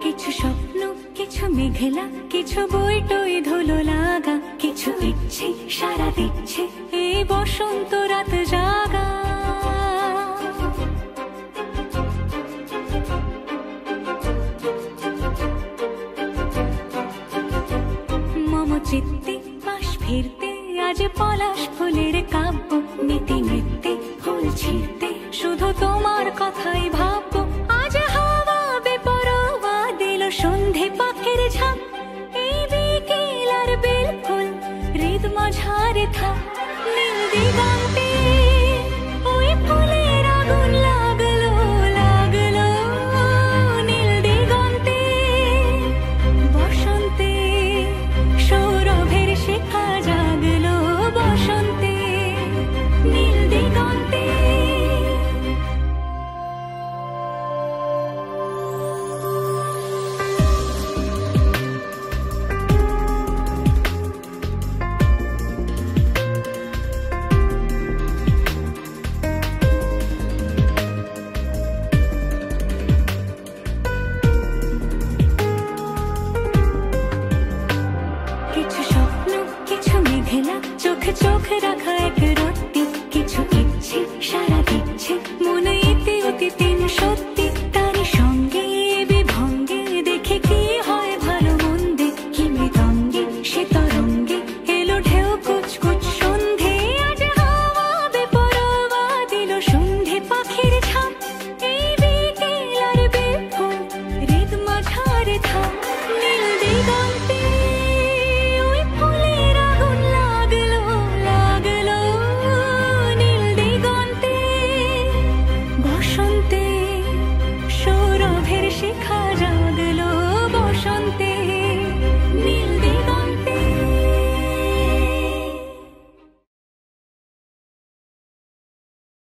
কিছু স্বপ্ন, কিছু মেঘলা, কিছু বই টই ধুলো লাগা, কিছু ইচ্ছে সারা দিচ্ছে এই বসন্ত রাত জাগা। মম চিত্তে পাশ ফিরতে আজ পলাশ ফুলের কাব্য, নীতি নৃত্যে ফুল ছিঁড়তে শুধু তোমার কথাই ভাববো। আজ হাওয়া বেপরোয়া দিল সন্ধে পাখির ঝাঁক, এই বিকেল আর বিলকুল হৃদ মাঝারে থাক। নীল দিগন্তে ওই ফুলের আগুন লাগলো লাগলো, নীল দিগন্তে বসন্তে সৌরভের শিখা জাগলো, বসন্তে নীল দিগন্তে। কিছু স্বপ্ন, কিছু মেঘলা, চোখে চোখ রাখা এক